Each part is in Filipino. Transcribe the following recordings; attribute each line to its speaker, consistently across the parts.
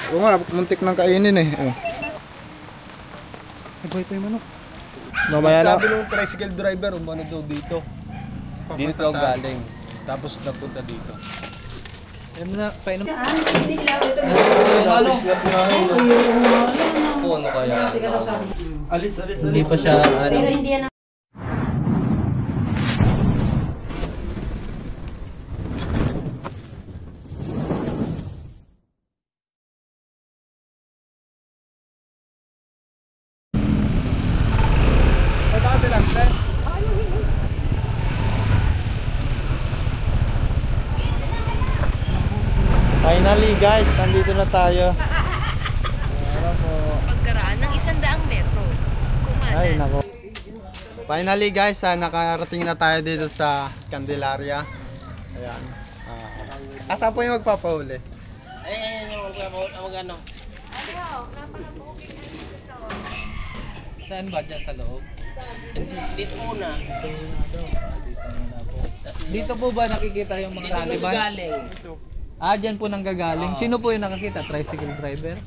Speaker 1: Oo nga, muntik nang kainin eh. Oh. Ay, buhay pa yung manok. Mamaya na.
Speaker 2: Sabi nung tricycle driver, umano daw dito. Dito daw galing. Tapos nagpunta dito.
Speaker 3: Alam mo na, painom.
Speaker 2: Ano kaya?
Speaker 1: Alis.
Speaker 3: Hindi pa siya, ano.
Speaker 4: Pero hindi yan
Speaker 1: Finally guys, nandito na tayo.
Speaker 5: Pagkaraan ng 100 metro.
Speaker 1: Ay,
Speaker 5: Kumanan.
Speaker 1: nako. Finally guys, nakarating na tayo dito sa Candelaria. Ayan. Asa po yung magpapahuli?
Speaker 3: Ay, yung mag-ano. Saan ba? Diyan sa loob? Dito muna. Dito po ba nakikita yung mga Taliban? Dyan po nang gagaling. Sino po yung nakakita? Tricycle driver?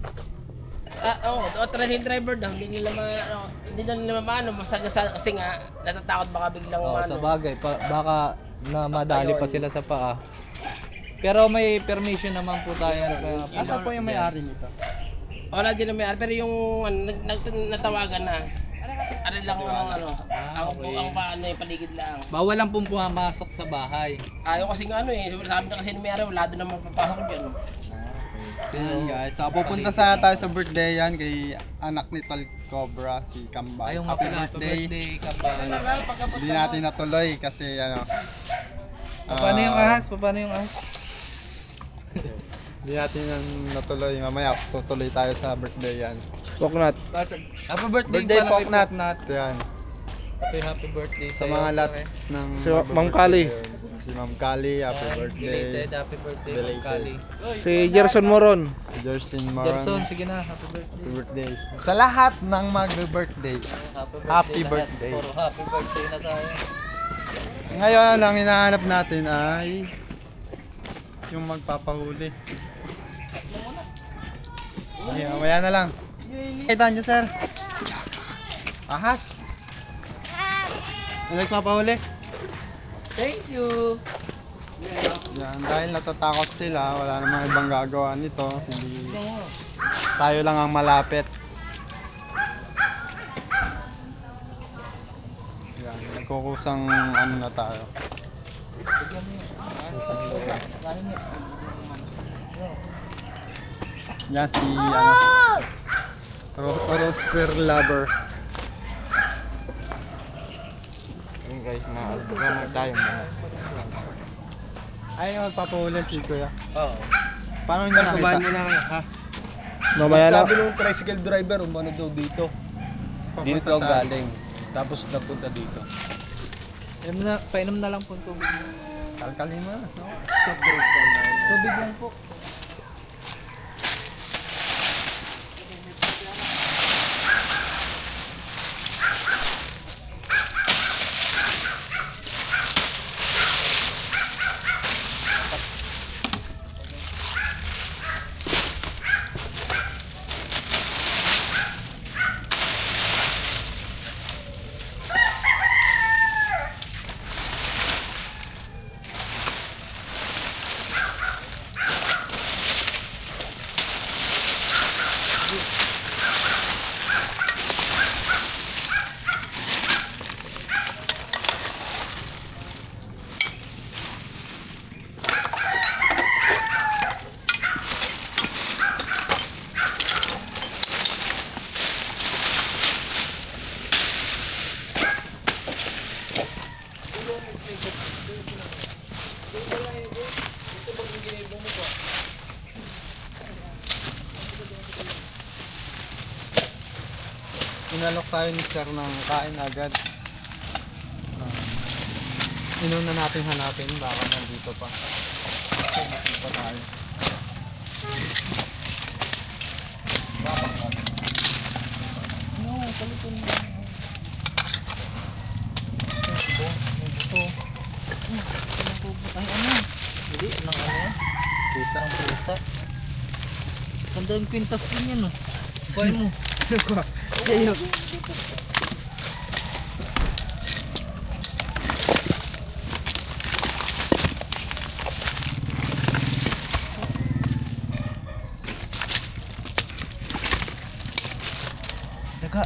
Speaker 6: Tricycle driver daw, hindi nila maano, masagasa kasi nga natatakot baka biglang
Speaker 3: Sa bagay, baka na madali pa sila sa paa. Pero may permission naman po tayo.
Speaker 1: Asa po yung may-ari nito?
Speaker 6: Wala din na may pero yung natawagan na. Ano lang ang paano yung paligid lang.
Speaker 3: Bawal lang pong pumasok sa bahay.
Speaker 6: Ayaw kasi nga sabi na kasi ni may wala doon naman papasok diyan.
Speaker 1: Ayan guys, pupunta sana tayo sa birthday yan kay anak ni Tol Cobra, si Kambal.
Speaker 3: Ayaw nga
Speaker 1: Happy
Speaker 3: pala,
Speaker 1: birthday.
Speaker 3: Kambal.
Speaker 1: Hindi natin natuloy kasi
Speaker 3: Paano yung ahas? Paano yung ahas?
Speaker 1: Hindi natin natuloy. Mamaya tutuloy tayo sa birthday yan.
Speaker 3: Poknat. Happy birthday
Speaker 1: Birthday
Speaker 3: pala kay
Speaker 1: Poknat. Yan.
Speaker 3: Happy birthday
Speaker 1: Sa mga lahat ng
Speaker 7: Si Ma'am Kali.
Speaker 1: Si Ma'am Kali, happy birthday.
Speaker 3: Happy birthday, Ma'am
Speaker 1: Belated.
Speaker 3: Kali.
Speaker 7: Si Gerson Moron.
Speaker 1: Jersin Moran.
Speaker 3: Gerson, sige na, happy birthday.
Speaker 1: Happy birthday. Sa lahat ng mag-birthday. Happy
Speaker 3: lahat.
Speaker 1: birthday.
Speaker 3: Puro happy birthday na tayo.
Speaker 1: Ngayon, ang hinahanap natin ay yung magpapahuli. Okay, mamaya na lang. Kita nyo, sir. Ahas. May nagpapahuli.
Speaker 3: Thank you.
Speaker 1: Yan, dahil natatakot sila, wala namang ibang gagawa nito. Hindi, tayo lang ang malapit. Yan, nagkukusang ano na tayo. Yan si roaster lover. Yun guys, na tayo muna. Ay, magpapahuli si Kuya.
Speaker 2: Oo.
Speaker 1: Paano nyo nakita?
Speaker 2: Kumain mo na kayo, ha?
Speaker 7: Mamaya na.
Speaker 2: Sabi nung tricycle driver, umano daw dito. Dito daw galing. Tapos nagpunta dito.
Speaker 3: Alam mo na, painom na lang po ng tubig.
Speaker 1: Kalkalin mo na.
Speaker 3: Tubig lang po.
Speaker 1: Inalok tayo ni Sir ng kain agad. Inuna natin hanapin, baka nandito pa. Okay, nandito pa tayo. No, palitin mo.
Speaker 3: Ay, ano? Hindi, anong ano yan?
Speaker 1: Pusa.
Speaker 3: Pusa. Ganda yung kwintas din yan, oh. Buhay mo.
Speaker 6: Sa'yo.
Speaker 3: Daga.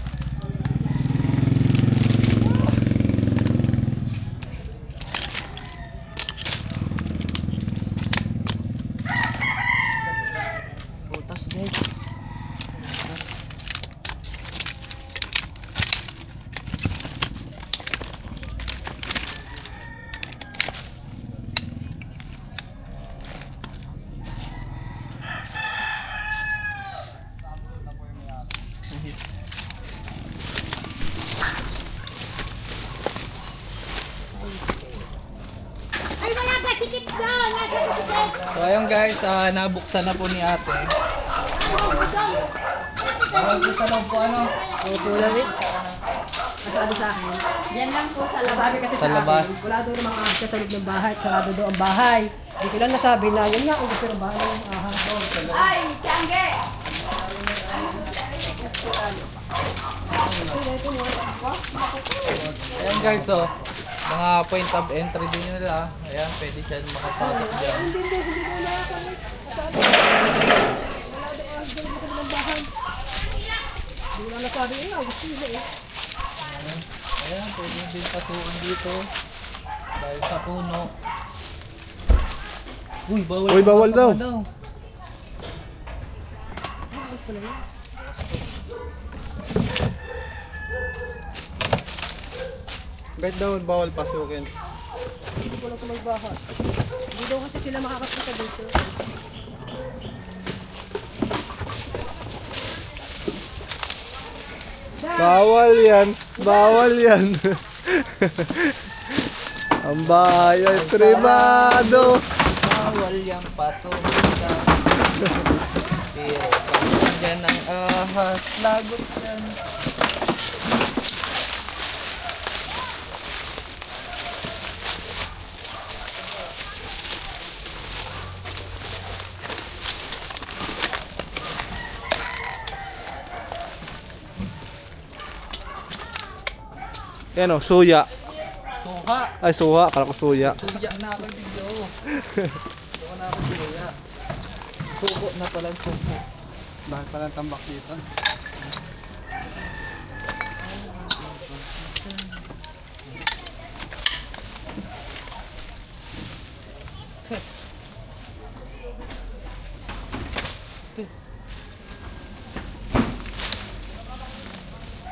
Speaker 6: Butas din.
Speaker 3: So ayun guys, nabuksan na po ni ate. Nabuksan na po ano?
Speaker 6: Opo lang eh. Masabi sa akin.
Speaker 4: Yan lang po sa labas.
Speaker 6: Sabi kasi
Speaker 3: Sa
Speaker 6: sa
Speaker 3: labas.
Speaker 6: akin, wala daw namang ahas sa loob ng bahay. Sarado daw ang bahay. Hindi ko lang nasabi na yun nga, ang gusto ng bahay ng ahas.
Speaker 4: Ay, tiyangge!
Speaker 3: Ayan guys, so mga point of entry din nila. Ayan, pwede siya makapasok dyan.
Speaker 6: Hindi ko lang nasabi, ang gusto nila eh.
Speaker 3: Ayan, pwede din pasukan dito. Dahil sa puno. Uy, bawal.
Speaker 7: Uy, bawal daw.
Speaker 1: Bakit daw bawal pasukin?
Speaker 6: Hindi ko lang kung magbahas. Hindi daw kasi sila makakapunta dito.
Speaker 7: Bawal yan. Bawal yan. Ang bahay ay privado.
Speaker 3: Bawal yung pasukan. Pero pag dyan ang ahas, lagot yan.
Speaker 7: Yan o, suya.
Speaker 3: Suha.
Speaker 7: Ay, suha. Kala ko suya.
Speaker 3: Suya na ako video. Suko na ako suya. Suko na pala suko.
Speaker 1: Bakit pala tambak dito?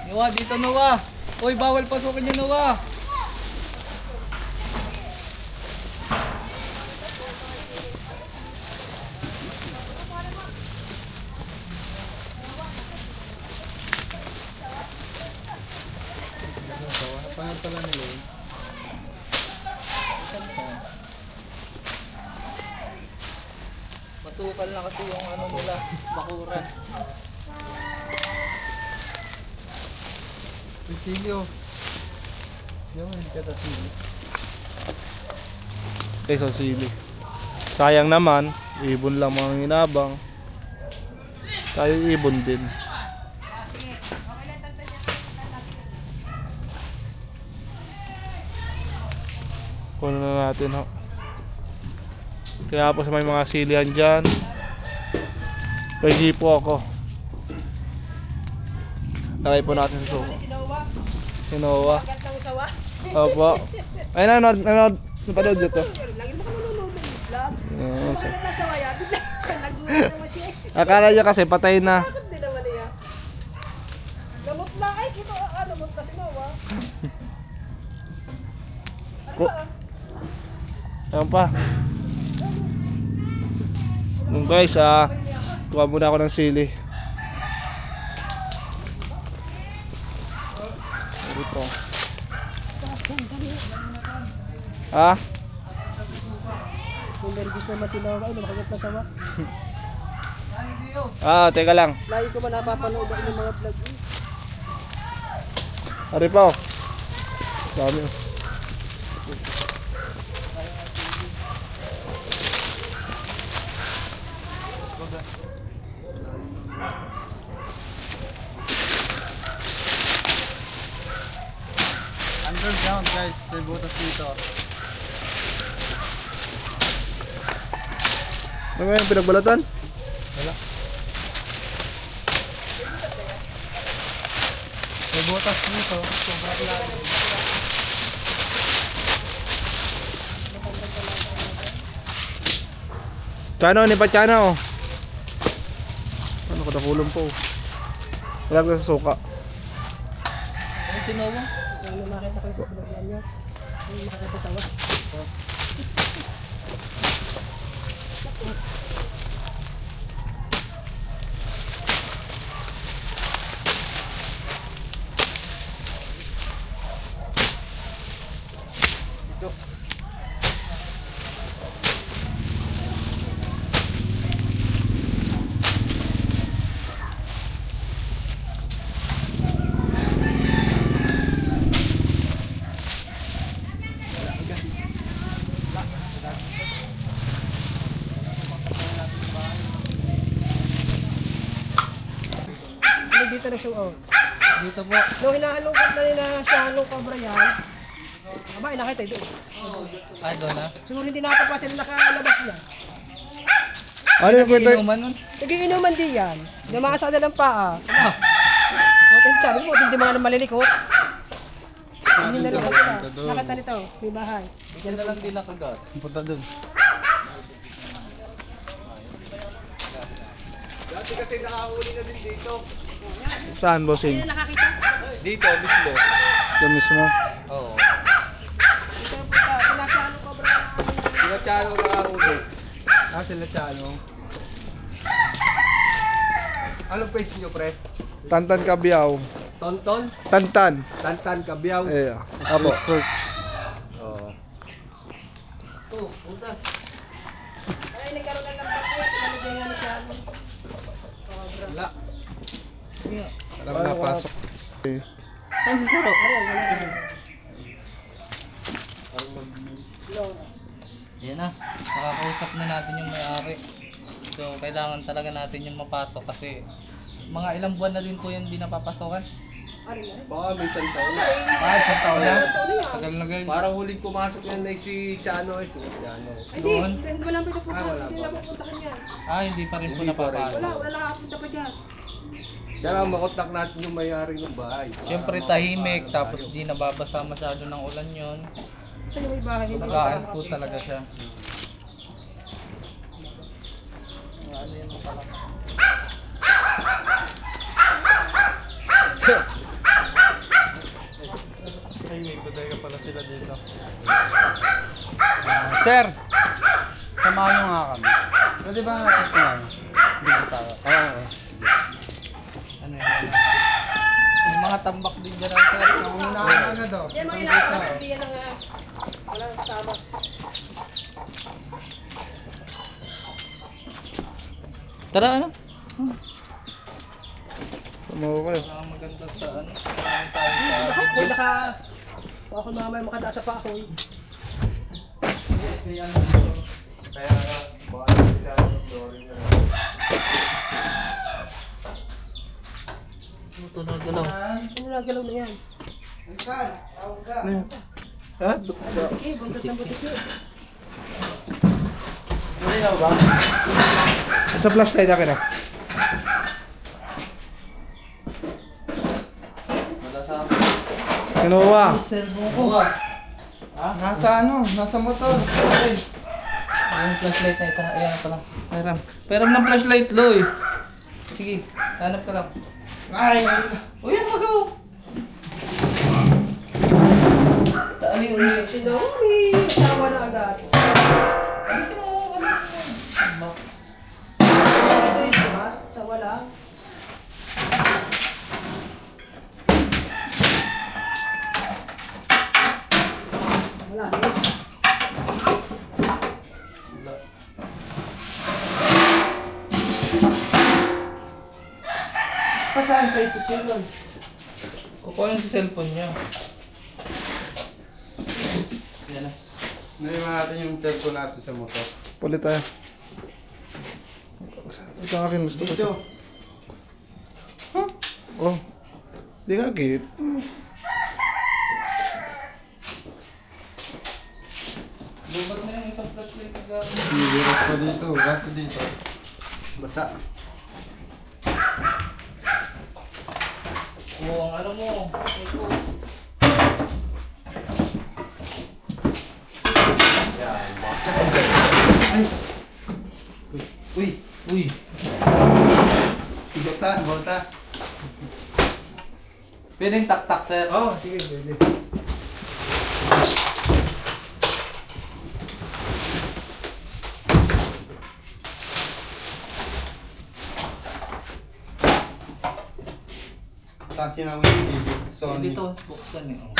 Speaker 3: Noah, dito Noah. Uy, bawal pasukin niya Noah.
Speaker 1: Pangal pala nila yun.
Speaker 3: Masukal na kasi yung ano nila, bakuran.
Speaker 1: Cecilio. Yung hindi ka tasili.
Speaker 7: Quezon City. Sayang naman, ibon lang mga inabang. Tayo ibon din. Kunin na natin ho. Kaya po sa may mga silihan dyan, pwede po ako. Try po natin sa suko. Si Noah. Opo. Ay, nanonood. Napanood dito.
Speaker 6: Lagi mo ka nanonood ng vlog.
Speaker 7: Yes.
Speaker 6: Wala na sa waya. Bigla nagulat naman siya eh.
Speaker 7: Akala niya kasi patay na.
Speaker 6: Bakit din naman niya? Gamot lang. Ay, kito gamot kasi nawa. Ano
Speaker 7: Ko-
Speaker 6: ba?
Speaker 7: Ayan pa. Yung guys, kuha muna ako ng sili. Ito. Ha?
Speaker 6: Kung nervous naman si Nawa, ay lumakagat na sawa.
Speaker 7: Teka lang.
Speaker 6: Lagi ko man napapanood ako ng mga vlog.
Speaker 7: Ari pa oh. Dami oh.
Speaker 1: underground guys, may butas dito.
Speaker 7: Ano nga yung pinagbalatan?
Speaker 1: May butas dito, sobrang lalim.
Speaker 7: Chano, ni pa Chano. Ano kadakulong po. Wala ka sa suka.
Speaker 3: Ano sinuwa?
Speaker 6: Yung makita ko sa vlog niya. Yung makita sa wa. Dito na siya, oh.
Speaker 3: Dito po.
Speaker 6: Nung hinahalungkat na nila siya nung cobra yan, aba, nakita ito.
Speaker 3: Ah, doon na.
Speaker 6: Siguro hindi nakapasin na nakalabas na.
Speaker 7: Ano yung kwento?
Speaker 3: Inuman nun?
Speaker 6: Nagiinuman din yan. Namasa na ng paa. Butin sabi mo, hindi mga naman malilikot. Hindi na naman ito. Nakita nito, may bahay.
Speaker 3: Diyan na lang din nakagat.
Speaker 1: Punta dun.
Speaker 7: Saan, bossing?
Speaker 6: Nakakita?
Speaker 2: Dito, mismo.
Speaker 7: Ito mismo.
Speaker 3: Oo.
Speaker 6: Ito yung punta, sinasya ng cobra.
Speaker 2: Sinachano nakahuli.
Speaker 1: Ah, sila Chano. Anong page nyo, pre?
Speaker 7: Tantan Kabiyaw.
Speaker 2: Tonton,
Speaker 7: Tantan.
Speaker 2: Tantan, Kabyaw.
Speaker 7: Eh, apo.
Speaker 2: Oo.
Speaker 6: Ay, nagkaroon na ng bakit. Nalagyan nga ni siya.
Speaker 1: Wala. Parang napasok.
Speaker 3: Saan si Saro? Yan na. Makakausap na natin yung may-ari. So, kailangan talaga natin yung mapasok kasi mga ilang buwan na din po yan di napapasokan.
Speaker 2: Baka may isang taon na.
Speaker 3: Ah, isang taon na. Tagal na guys.
Speaker 2: Parang huling pumasok yan na si Chano. Si Chano.
Speaker 3: Doon.
Speaker 6: Hindi, wala pa napunta.
Speaker 2: wala
Speaker 6: Hindi
Speaker 2: pa.
Speaker 6: na pupuntahan yan.
Speaker 3: Ah, hindi pa rin po
Speaker 2: Hindi pa rin.
Speaker 3: napapasok.
Speaker 6: Wala nakapunta pa dyan.
Speaker 2: Kaya lang makontak natin yung may-ari ng bahay.
Speaker 3: Siyempre tahimik, tapos di nababasa masyado ng ulan yun.
Speaker 6: Saan yung may bahay? Hindi
Speaker 3: Pagkaan po talaga siya. Ano yun pala?
Speaker 1: Ay, may bodega pala sila dito. Sir! Samahan nyo nga kami. Pwede ba natin kumain? Hindi ko tayo. Oo.
Speaker 3: Ano yun? May mga tambak din dyan ang sir.
Speaker 1: Ang hinahan agad daw.
Speaker 6: Yan mga inakas, hindi yan ang walang kasama.
Speaker 3: Tara, ano?
Speaker 7: Samawa kayo.
Speaker 3: Wala maganda sa ano. Marami tayo sa
Speaker 6: Kung naka... Kung ako mamaya makataas sa pakoy.
Speaker 2: Kaya nga, baka sila yung dory na.
Speaker 3: Tunog-tunog.
Speaker 6: Ano nagalaw na yan?
Speaker 7: Ha?
Speaker 6: Eh, buntot ng butik yun.
Speaker 7: Sa flashlight akin na.
Speaker 3: Wala sa akin.
Speaker 7: Kinuha.
Speaker 1: Cellphone ko.
Speaker 3: Buka.
Speaker 1: Nasa ano? Nasa motor.
Speaker 3: Yung flashlight na isa. Ayan pala. Peram. Peram ng flashlight, Loy. Sige, hanap ka lang.
Speaker 1: Ay!
Speaker 3: Uy, ano magaw? Taali yung ulit.
Speaker 6: Si Naomi, asawa na agad.
Speaker 3: Alisin mo.
Speaker 6: Ito yun, diba? Sa wala. Wala rin. Pasaan sa ito sila?
Speaker 3: Kukuha yung cellphone niya. Yan na.
Speaker 1: Naiwan natin yung cellphone natin sa motor.
Speaker 7: Pulit tayo. Ito ang akin, gusto ko ito. Oh. Di ka git.
Speaker 3: Lubat na yung isang flashlight.
Speaker 1: Bibiras pa dito. Gas pa dito. Basa.
Speaker 3: Oo, ang ano mo. Ito.
Speaker 1: Ay! Uy!
Speaker 3: Uy.
Speaker 1: Bota, bota.
Speaker 3: Pwedeng tak-tak, sir.
Speaker 1: Oh, sige, pwede. Tansin na mo yung TV. Sony.
Speaker 3: Dito, buksan eh. Oh.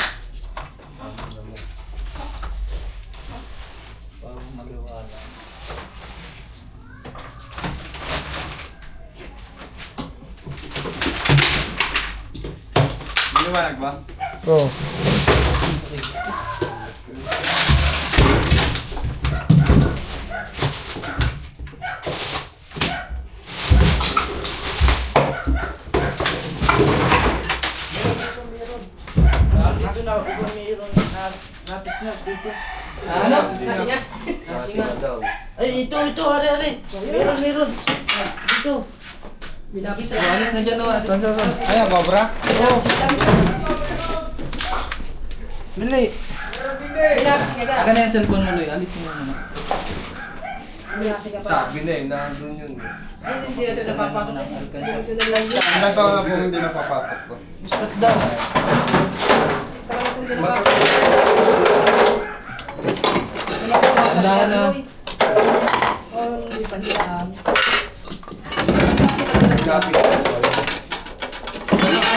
Speaker 3: Parang maliwala.
Speaker 1: Maliwanag ba?
Speaker 7: Oo.
Speaker 3: Ano?
Speaker 6: Kasi nga.
Speaker 8: Ay, ito, hari. Meron. Dito.
Speaker 6: Binapis
Speaker 3: Oh,
Speaker 6: na.
Speaker 3: alis na dyan naman.
Speaker 1: Ayan, cobra.
Speaker 6: Binapis na.
Speaker 8: Bili.
Speaker 6: Binapis ka ka.
Speaker 3: Akin na yung cellphone mo, Loy. Alis mo muna.
Speaker 6: Binapis ka pa.
Speaker 2: Sabi na eh, nandun yun.
Speaker 6: Ay, hindi na ito napapasok. Hindi na lang yun.
Speaker 1: Ilan taon na po hindi napapasok to?
Speaker 3: Start daw.
Speaker 6: Taka na kung hindi napapasok.
Speaker 3: Andahan na.
Speaker 6: Oh, hindi pa nilaan. Ano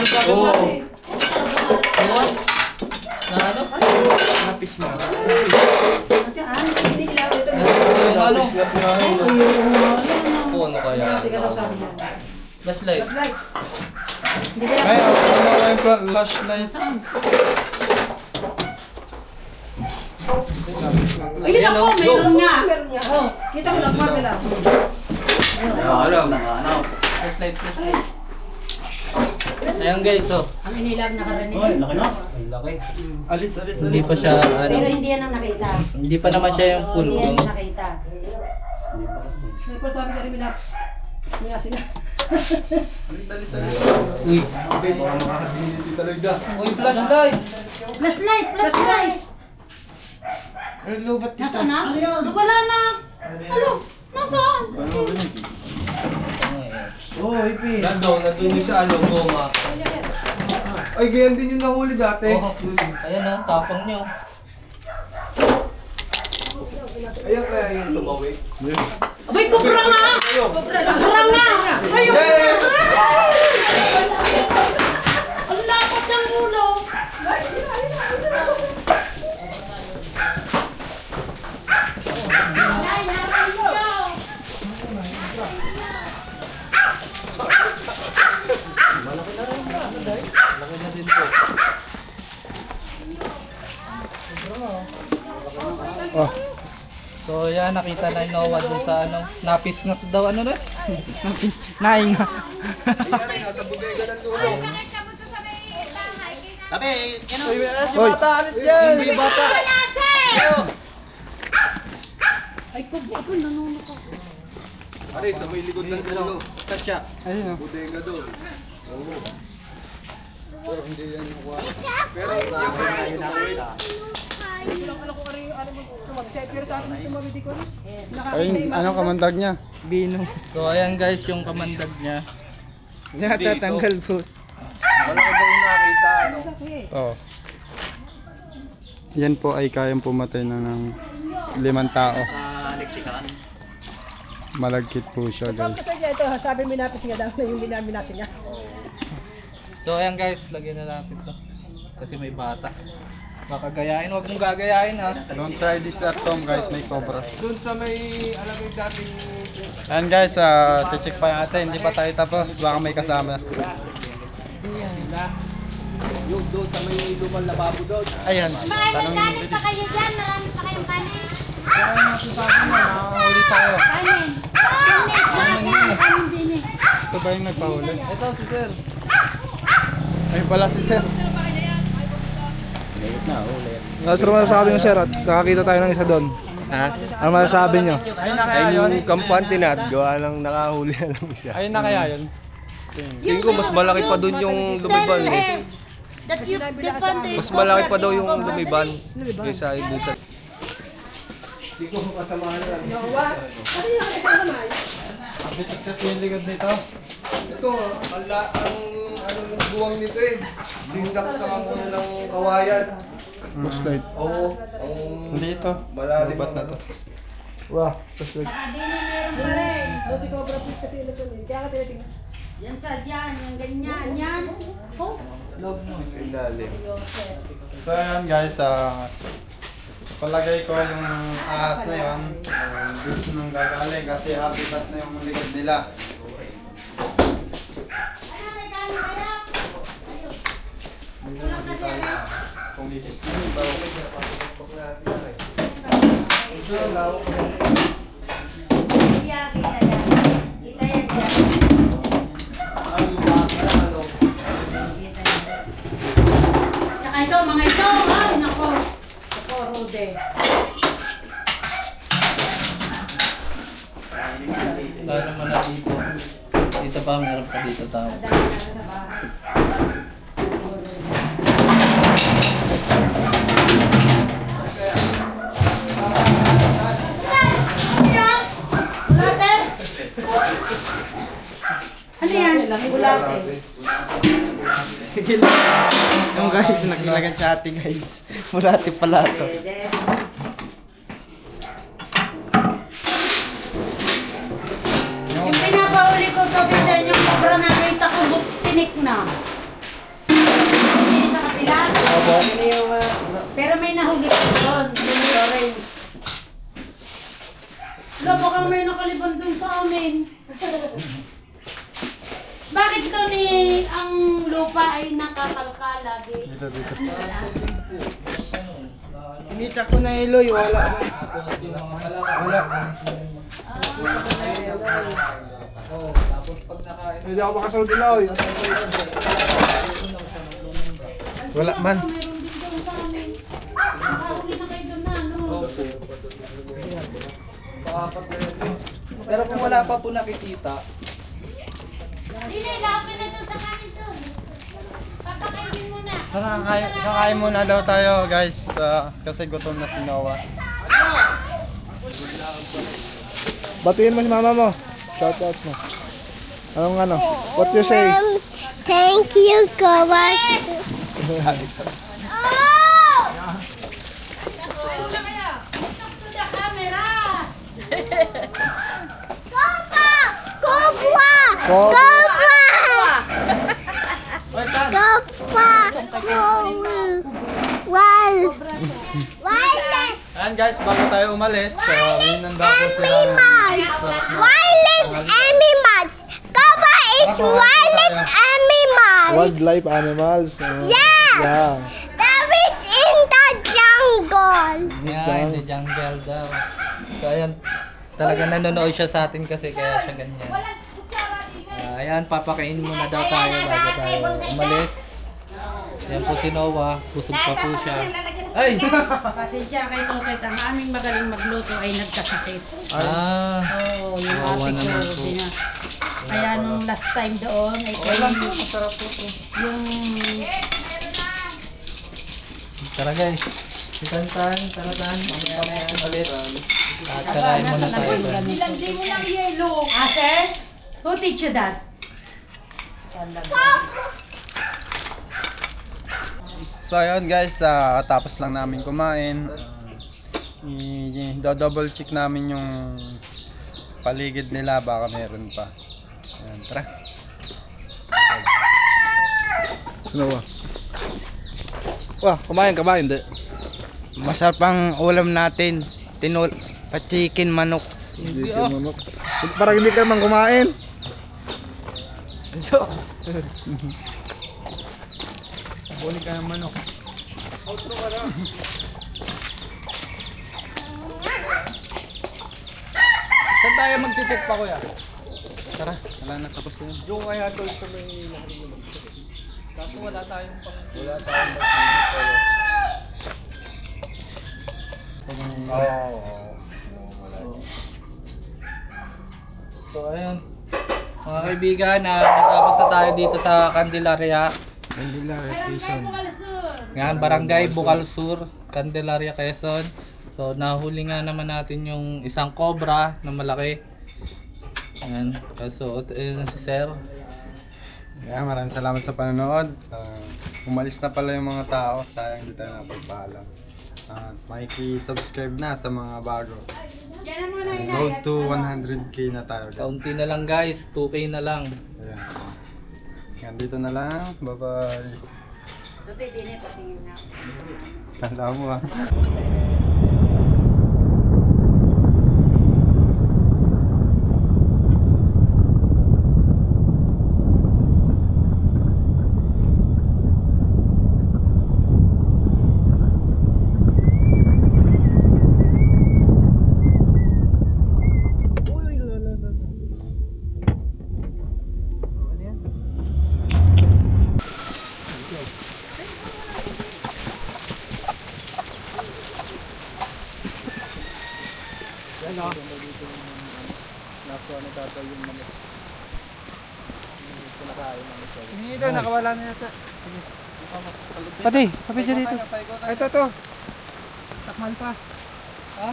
Speaker 6: ka ba natin?
Speaker 3: Na ano?
Speaker 8: Napis na.
Speaker 6: Kasi hindi kailangan ito.
Speaker 3: Ano?
Speaker 2: Oo, ano kaya?
Speaker 6: Kasi ka daw sabi niya.
Speaker 3: Flashlight.
Speaker 6: Flashlight.
Speaker 1: Ay, ano yung flashlight?
Speaker 4: Ayun ako, meron nga.
Speaker 6: Meron niya. Oh, kita mo lang, Marmela.
Speaker 3: Flashlight. Ayan guys, oh.
Speaker 4: Ang inilag na karanin.
Speaker 3: Ang laki.
Speaker 1: Alis.
Speaker 3: Hindi pa siya, ano.
Speaker 4: Pero hindi yan ang nakita.
Speaker 3: Hindi pa naman siya yung full.
Speaker 4: Hindi yan
Speaker 3: Oh.
Speaker 4: ang nakita.
Speaker 6: May pa sabi na rin binapis. Minasi na.
Speaker 1: Alis.
Speaker 3: Uy.
Speaker 1: Okay, baka makakadiniti talaga.
Speaker 3: Uy, flashlight.
Speaker 4: Flashlight! Nasaan na? Wala na. Ano? Nasaan?
Speaker 2: Nandun yung sa ano, goma.
Speaker 7: Ay, ganyan din yung nahuli dati.
Speaker 3: Oh, ayan oh, tapang niyo.
Speaker 2: Ayan kaya yung tumawid.
Speaker 4: Abay, kubra nga! Kubra nga! Ayun!
Speaker 1: Yes!
Speaker 4: Ang lapot ng ulo! Ay, nasan niyo?
Speaker 3: Laki na din po.
Speaker 7: Oh.
Speaker 3: So yan, nakita na yung Noah dun sa ano, napis nga daw ano na?
Speaker 8: Napis. Naing nga.
Speaker 2: Nasa bugay ng dulo.
Speaker 7: Hoy.
Speaker 8: Alis yan.
Speaker 3: Hindi bata.
Speaker 4: Ay, kubra ko, nanunok ako.
Speaker 2: Aray, sa may likod ng dulo.
Speaker 3: Kasya.
Speaker 1: Ayun.
Speaker 2: Bodega doon. Oo. Pero hindi yan yung kuha. Pero yung tumawid.
Speaker 6: Ano ko rin yung ano mo tumabis. Pero sa akin tumabis di ko rin.
Speaker 1: Ayun, ano kamandag niya?
Speaker 8: Bino.
Speaker 3: So ayan guys, yung kamandag niya.
Speaker 8: Natatanggal po.
Speaker 2: Wala ko bang nakita, ano?
Speaker 1: Oo. Yan po ay kayang pumatay na ng 5 tao. Malagkit po siya guys.
Speaker 6: Kasi ito, sabi minapis nga daw na yung minaminasi nga.
Speaker 3: So ayan guys, lagyan na natin to. Kasi may bata. Baka gayahin, huwag mong gagayahin ha.
Speaker 1: Don't try this at home kahit may cobra.
Speaker 2: Doon sa may, alam mo yung dating...
Speaker 1: Ayan guys, check pa natin. Hindi pa tayo tapos. Baka may kasama.
Speaker 2: Yung doon sa may lumang lababo doon.
Speaker 1: Ayan.
Speaker 4: May kanin pa kayo dyan. Marami pa kayong kanin.
Speaker 1: Nakahuli tayo.
Speaker 4: Kanin. Kanin din eh.
Speaker 1: Ito ba yung nagpahuli?
Speaker 3: Ito si sir.
Speaker 1: Ayun pala si Sir.
Speaker 7: Nasarap na sabi ng sir at nakakita tayo ng isa doon. Ha? Ano masasabi nyo?
Speaker 1: Ayun na kaya yun?
Speaker 2: Yung kampante na at gawa lang nakahuli na lang siya.
Speaker 1: Ayun na kaya yun?
Speaker 2: Tingin ko mas malaki pa doon yung lumiban eh. Mas malaki pa daw yung lumiban kaysa doon sa... Hindi ko kasamahan na.
Speaker 1: Bitik kasi yung likod nito.
Speaker 2: Ito, ang ano ng buwang nito eh. Sindak sa muna ng kawayan.
Speaker 7: Flashlight.
Speaker 2: Oo.
Speaker 1: Hindi ito.
Speaker 2: Malalim
Speaker 1: Ba't na to?
Speaker 7: Wow, flashlight.
Speaker 6: Doon si Cobra Fish kasi ito yun. Kaya ka tinitingnan.
Speaker 4: Yan sa dyan, yung ganyan, yan. Oh.
Speaker 2: Sa ilalim.
Speaker 1: So ayan guys, palagay ko yung ahas na yun. Dito nang gagaling kasi habitat na yung likod nila. Dito nakita yung ahas. Kung dito
Speaker 4: Kita yan. Kita yan dyan. Tsaka ito, mga ito. Ay, nako. Nako, Rude.
Speaker 3: Lalo naman na dito. Dito pa, meron pa dito tao.
Speaker 4: Ano yan? Bulate.
Speaker 8: Yung guys, nakilagan sa atin guys. Murati pala to.
Speaker 4: Yung pinapahuli ko to sa inyong cobra na nakita ko tinik na. Hindi sa kapila. Pero may nahuli ko doon. Yung orange. Wala, baka may nakaliban doon sa amin. Bakit ko ni ang lupa ay nakakalka lagi?
Speaker 1: dito.
Speaker 8: Kinita ko na Eloy, wala.
Speaker 3: Tapos yung mga halaman. Oo, tapos pag nakain.
Speaker 7: Hindi ako makasunod nila, oy.
Speaker 1: Wala man.
Speaker 4: Meron din doon sa amin. Nakahuli na kayo doon na, no?
Speaker 3: Pero kung wala pa po nakikita,
Speaker 4: Hindi, ilapin na doon sa kanin doon. Papakainin mo na.
Speaker 1: Tara, kakain muna daw tayo guys. Kasi gutom na si Noah.
Speaker 7: Batiin mo si mama mo. Shout out mo. Anong ano? What you say?
Speaker 9: Thank you, Cobra.
Speaker 4: To the camera.
Speaker 9: Cobra! Cobra! Cobra! Violet!
Speaker 1: Ayan guys, bago tayo umalis, hinanda ko sila
Speaker 9: Violet animals! Cobra is violet animals!
Speaker 7: Wildlife animals.
Speaker 9: Yes!
Speaker 7: Yeah.
Speaker 9: That is in the jungle!
Speaker 3: yan, the jungle daw. So ayan, talaga nanonood siya sa atin kasi kaya siya ganyan. Ayan, papakain muna daw tayo bago tayo umalis. Yan po si Noah, busog pa po siya. Ay!
Speaker 4: Pasensya kay Totoy, ang aming magaling magluto ay nagkasakit.
Speaker 3: Ah,
Speaker 4: Oo, yung
Speaker 3: kawawa
Speaker 4: ate ko.
Speaker 3: naman po.
Speaker 4: Kaya nung last time doon ay
Speaker 3: masarap po po.
Speaker 4: yung
Speaker 3: Tara guys, itantan, taratan, ulit. At karain muna tayo doon.
Speaker 4: Ilagay mo lang yellow. Ah, sir? Who teach you that?
Speaker 1: So ayun guys, tapos lang namin kumain. I-double check namin yung paligid nila, baka meron pa. Ayan, tara.
Speaker 7: Sino ba? Wah, kumain, di.
Speaker 8: Masarap ang ulam natin. Pa-chicken manok.
Speaker 7: Hindi ka manok. Parang hindi ka man kumain.
Speaker 1: Buli ka ng manok.
Speaker 3: Saan tayo mag-check pa kuya?
Speaker 1: Tara, wala na, tapos na yun.
Speaker 2: Yung kaya doon sa may nakalimang.
Speaker 3: Kaso wala tayong pang...
Speaker 2: Wala tayong magsinit. Oo.
Speaker 3: So ayun. Mga kaibigan, natapos na tayo dito sa Candelaria. Yan, Barangay Bukalsur, Candelaria, Quezon. So nahuli nga naman natin yung isang cobra na malaki. Yan. So ayun si Sir.
Speaker 1: Yeah, maraming salamat sa panonood. Umalis na pala yung mga tao. Sayang di tayo napagpaalam. Makiki-subscribe na sa mga bago. Road to 100k na tayo.
Speaker 3: Kaunti na lang guys, 2K na lang.
Speaker 1: Ayan. Yan, dito na lang. Bye-bye. Tanda mo
Speaker 7: Dito, nakawala na yata. Pati, kapit dyan dito. Ay, ito. Takmal pa.
Speaker 3: Ha?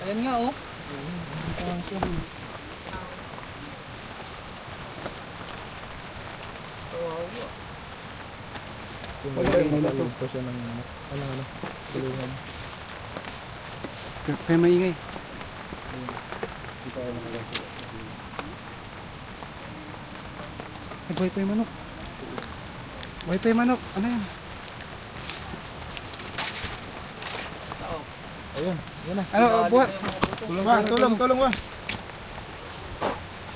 Speaker 3: Ayan nga oh.
Speaker 7: Nalulog pa siya ng ano. Tulungan. Kaya maingay. Ay, buhay pa yung manok. Buhay pa yung manok. Ano yan? Ayun. Yan na. Ano, buhay. Tulong ba?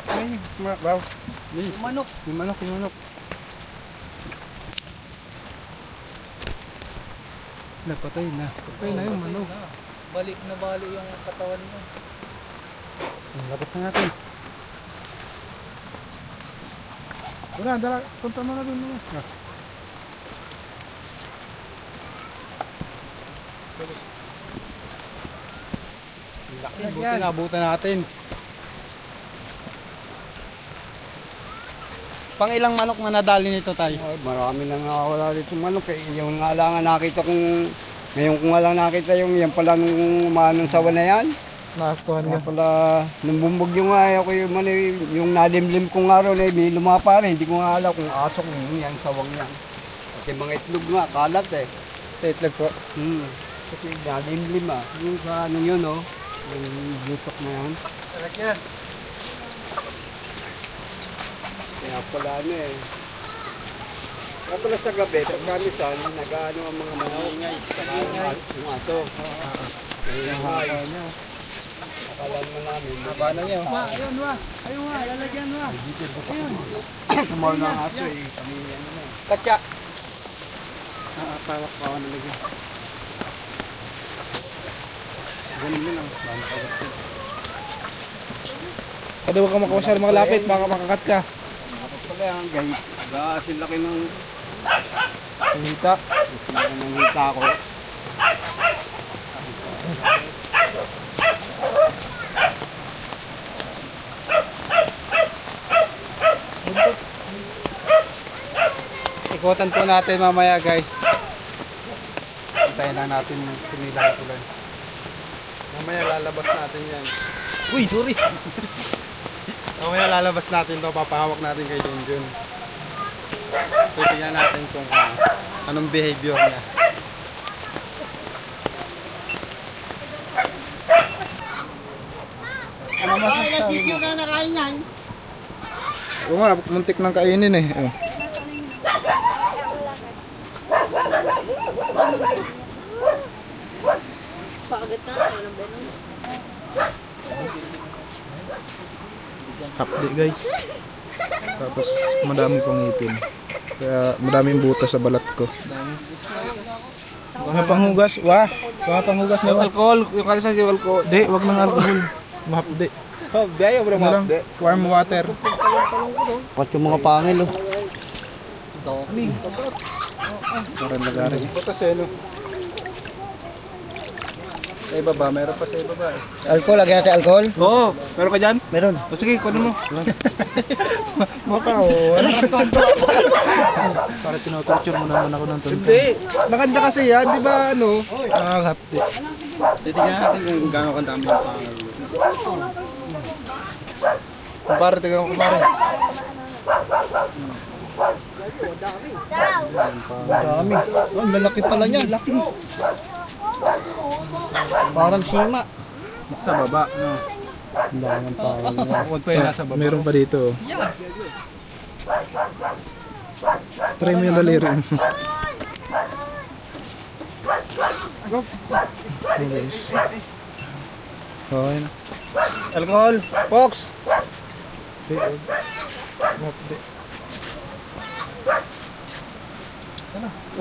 Speaker 7: Ay, wow.
Speaker 3: Yung manok.
Speaker 7: Yung manok. Patay na yung manok.
Speaker 3: Balik na bali yung katawan mo.
Speaker 7: Labas na natin. Wala, punta mo na dun.
Speaker 1: Laki, buti nabutan natin. Pang ilang manok na nadali nito tayo?
Speaker 8: Ay, marami nang nakawala dito manok eh. Yung nga lang nakita kong, ngayon ko nga lang nakita yung yan pala nung umanong sawa na yan.
Speaker 7: Nakaktuhan
Speaker 8: Kaya pala, nung bumbog yung nga, ako yung nalimlim ko nga ron eh, may lumapa rin. Hindi ko nga alam kung asok yung sawang yan. Kasi mga itlog nga, kalat eh.
Speaker 7: Sa itlog po.
Speaker 8: Kasi nalimlim ah. Yung sa ano yun oh, yung busok na yan.
Speaker 1: Talagyan.
Speaker 8: Kaya pala ano eh. Kaya pala sa gabi, sa kamisan, nag-ano ang mga manok. Saka yung aso. Kaya yung akalan mo namin.
Speaker 7: Haba na niya. Ayun, lalagyan mo.
Speaker 8: Tumaw na ang aso eh. Kami ano na.
Speaker 7: Katya. Pawak pa ako nalagyan. Ganun din lang. Kada huwag kang makawasyar mga lapit, baka makakat ka.
Speaker 8: Pala yan, guys. Gasin laki ng
Speaker 7: Hita.
Speaker 8: hita ko.
Speaker 1: Ikutan po natin mamaya guys. Hintayin lang natin pinilay ko lang. Mamaya lalabas natin yan.
Speaker 7: Uy, sorry.
Speaker 1: Mamaya lalabas natin to, papahawak natin kay Junjun. Titignan natin kung anong behavior niya. Ano masasabi mo?
Speaker 7: Oo nga, muntik nang kainin eh. Oh.
Speaker 4: Pakagat na, ayaw ng banong.
Speaker 7: Hapdi guys. Tapos madami pang ngipin. Kaya madaming butas sa balat ko. Mga panghugas, mga panghugas na alcohol. Yung kalisa si alcohol. Di, wag ng alcohol. Mahapdi.
Speaker 8: Oh, biaya mo
Speaker 7: Ano lang, warm water.
Speaker 8: Pat yung mga pangil oh.
Speaker 7: Para lagarin.
Speaker 8: Butas eh no.
Speaker 2: Sa ibaba, meron pa sa ibaba eh.
Speaker 7: Alcohol, lagyan natin alcohol?
Speaker 1: Oo, meron ka dyan?
Speaker 7: Meron.
Speaker 1: O sige, kunin mo.
Speaker 7: Maka, ano? Para tinotorture mo naman ako ng tonton.
Speaker 1: Hindi, maganda kasi yan, di ba ano?
Speaker 7: Nakakapti.
Speaker 1: Titignan natin kung gano'n kang dami yung pangalan.
Speaker 7: Kumpare, tingnan ko kumpare. Dami. Oh, lalaki pala niya. Laki. Parang sima.
Speaker 2: Sa baba. No.
Speaker 7: Langan pa.
Speaker 2: Huwag pa yung nasa baba.
Speaker 7: Meron pa dito. Try mo yung daliri mo. Okay na. Alcohol, Fox.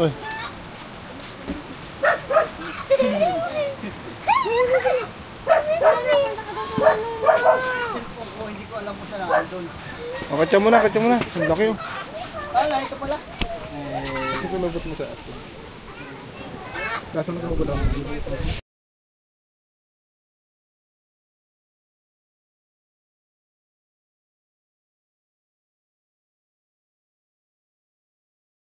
Speaker 7: Uy. Oh, katsa mo na. Ang laki oh.
Speaker 6: Ito pala.
Speaker 7: Ito lubot mo sa atin. Kaso na lubot ako.